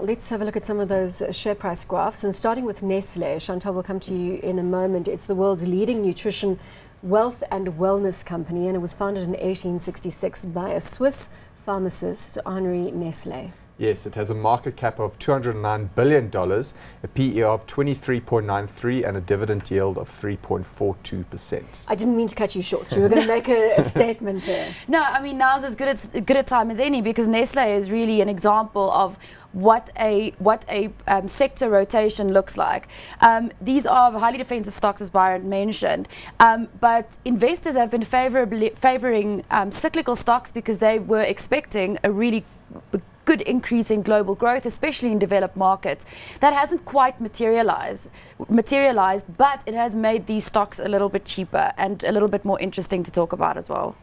Well, let's have a look at some of those share price graphs. And starting with Nestle, Chantal will come to you in a moment. It's the world's leading nutrition, wealth and wellness company, and it was founded in 1866 by a Swiss pharmacist, Henri Nestle. Yes, it has a market cap of $209 billion, a PE of 23.93 and a dividend yield of 3.42%. I didn't mean to cut you short. You were going to make a statement there. No, I mean, now's as good a time as any, because Nestle is really an example of what a sector rotation looks like. These are highly defensive stocks, as Byron mentioned, but investors have been favoring cyclical stocks because they were expecting a really good increase in global growth, especially in developed markets. That hasn't quite materialized, but it has made these stocks a little bit cheaper and a little bit more interesting to talk about as well.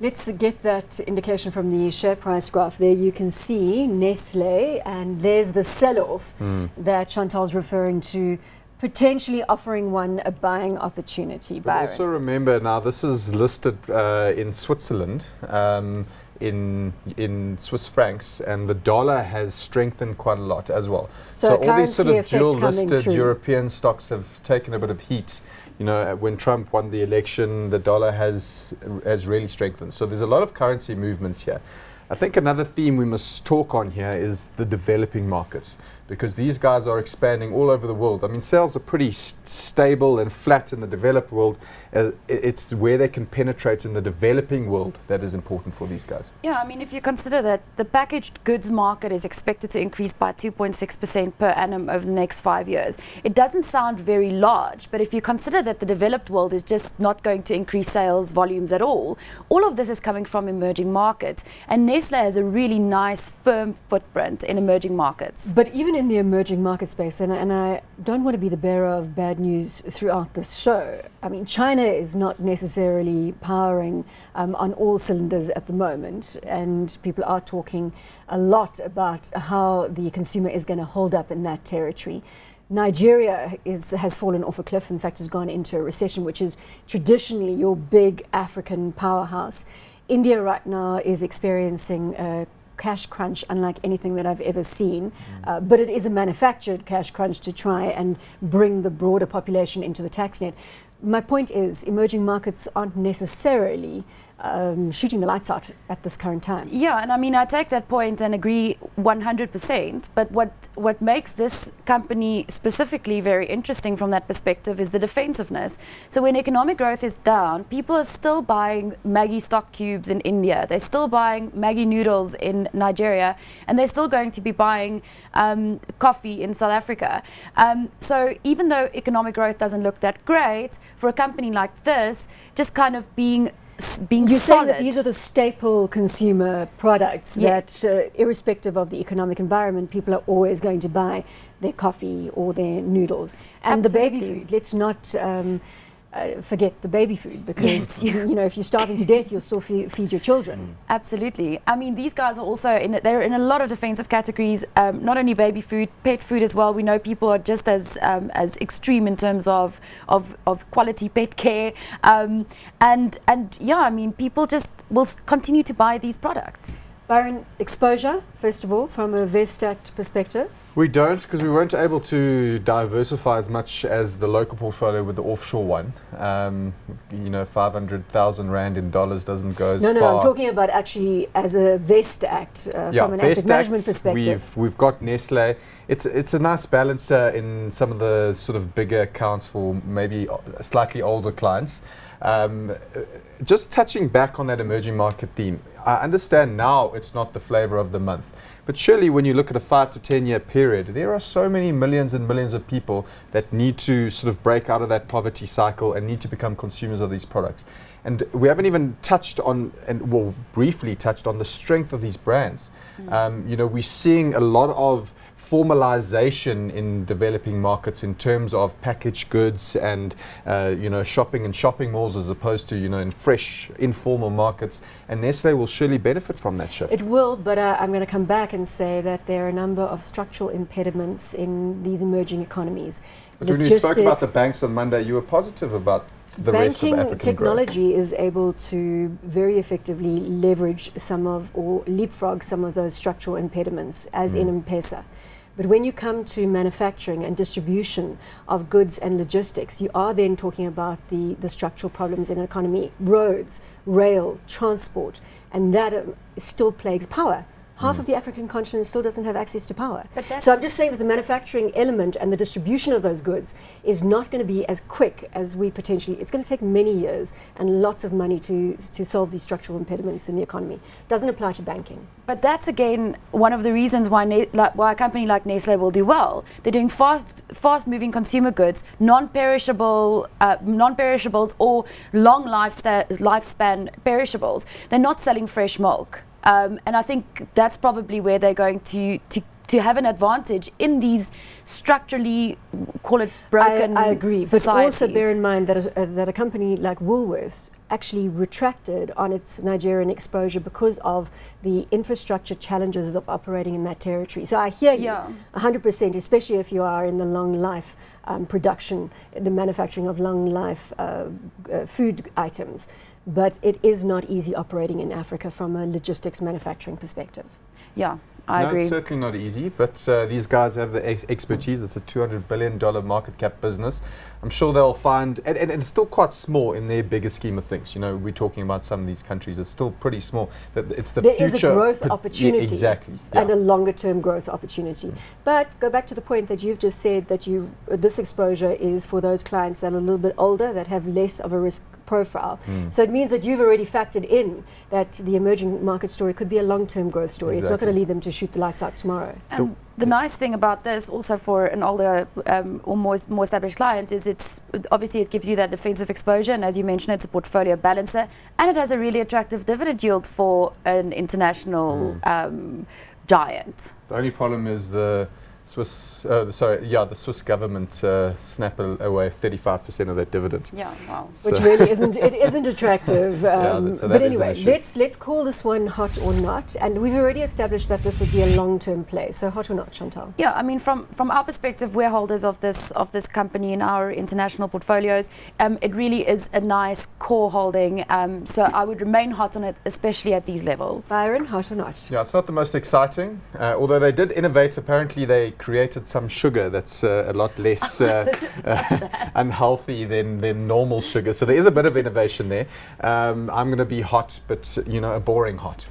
Let's get that indication from the share price graph. There you can see Nestle, and there's the sell-off that Chantal's referring to, potentially offering one a buying opportunity. But also remember, now this is listed in Switzerland, in Swiss francs, and the dollar has strengthened quite a lot as well. So all these sort of dual listed European stocks have taken a bit of heat. You know, when Trump won the election, the dollar has really strengthened. So there's a lot of currency movements here. I think another theme we must talk on here is the developing markets, because these guys are expanding all over the world. I mean, sales are pretty stable and flat in the developed world. It's where they can penetrate in the developing world that is important for these guys. Yeah, I mean, if you consider that the packaged goods market is expected to increase by 2.6% per annum over the next 5 years, it doesn't sound very large, but if you consider that the developed world is just not going to increase sales volumes at all of this is coming from emerging markets, and Nestle has a really nice, firm footprint in emerging markets. But even in the emerging market space, and I don't want to be the bearer of bad news throughout this show, I mean, China is not necessarily powering on all cylinders at the moment, and people are talking a lot about how the consumer is going to hold up in that territory. Nigeria has fallen off a cliff, in fact has gone into a recession, which is traditionally your big African powerhouse. India right now is experiencing a cash crunch unlike anything that I've ever seen, but it is a manufactured cash crunch to try and bring the broader population into the tax net. My point is, emerging markets aren't necessarily shooting the lights out at this current time. Yeah, and I mean, I take that point and agree 100%, but what makes this company specifically very interesting from that perspective is the defensiveness. So when economic growth is down, people are still buying Maggi stock cubes in India, they're still buying Maggi noodles in Nigeria, and they're still going to be buying coffee in South Africa. So even though economic growth doesn't look that great, for a company like this, just kind of being You're solid. saying that these are the staple consumer products, yes, that irrespective of the economic environment, people are always going to buy their coffee or their noodles. And Absolutely. The baby food, let's not forget the baby food, because you know, if you're starving to death, you'll still feed your children. Absolutely. I mean, these guys are also they're in a lot of defensive categories, not only baby food, pet food as well. We know people are just as extreme in terms of quality pet care, and yeah, I mean, people just will continue to buy these products. Byron, exposure, first of all, from a Vestact perspective? We don't, because we weren't able to diversify as much as the local portfolio with the offshore one. You know, 500,000 Rand in dollars doesn't go as far. No, I'm talking about actually as a Vestact, from an asset management perspective. We've got Nestle. It's a nice balancer in some of the sort of bigger accounts for maybe slightly older clients. Just touching back on that emerging market theme, I understand now it's not the flavor of the month, but surely when you look at a 5 to 10 year period, there are so many millions and millions of people that need to sort of break out of that poverty cycle and need to become consumers of these products. And we haven't even touched on, briefly touched on the strength of these brands. You know, we're seeing a lot of formalization in developing markets in terms of packaged goods and you know, shopping in shopping malls as opposed to, you know, in fresh informal markets, and Nestle will surely benefit from that shift. It will, but I'm going to come back and say that there are a number of structural impediments in these emerging economies. But when you spoke about the banks on Monday, you were positive about the rest of African technology growth. is able to very effectively leverage some of, or leapfrog some of those structural impediments, as in M-Pesa. But when you come to manufacturing and distribution of goods and logistics, you are then talking about the structural problems in an economy, roads, rail, transport, and that still plagues power. Half of the African continent still doesn't have access to power. So I'm just saying that the manufacturing element and the distribution of those goods is not going to be as quick as we potentially, it's going to take many years and lots of money to solve these structural impediments in the economy. Doesn't apply to banking. But that's again one of the reasons why why a company like Nestle will do well. They're doing fast-moving consumer goods, non-perishables or long lifespan perishables. They're not selling fresh milk. And I think that's probably where they're going to have an advantage in these structurally, call it broken I agree, societies. but also bear in mind that a company like Woolworths actually retracted on its Nigerian exposure because of the infrastructure challenges of operating in that territory. So I hear you 100%, especially if you are in the long life production, the manufacturing of long life food items. But it is not easy operating in Africa from a logistics manufacturing perspective. Yeah, I agree. It's certainly not easy, but these guys have the expertise. It's a $200 billion market cap business. I'm sure they'll find, and it's still quite small in their bigger scheme of things. You know, we're talking about some of these countries, it's still pretty small. It's the there future. Is a growth opportunity. Exactly. And a longer term growth opportunity. But go back to the point that you've just said that this exposure is for those clients that are a little bit older, that have less of a risk profile. So it means that you've already factored in that the emerging market story could be a long-term growth story. It's not going to lead them to shoot the lights out tomorrow. And the nice thing about this also for an older or more established client is obviously it gives you that defensive exposure, and as you mentioned, it's a portfolio balancer, and it has a really attractive dividend yield for an international giant. The only problem is the the Swiss government snap away 35% of that dividend. Yeah, wow. Which really isn't attractive. So but anyway, let's call this one hot or not. And we've already established that this would be a long-term play. So hot or not, Chantal? Yeah, I mean, from our perspective, we're holders of this company in our international portfolios. It really is a nice core holding. So I would remain hot on it, especially at these levels. Byron, hot or not? Yeah, it's not the most exciting. Although they did innovate, apparently they created some sugar that's a lot less unhealthy than normal sugar. So there is a bit of innovation there. I'm going to be hot, but a boring hot.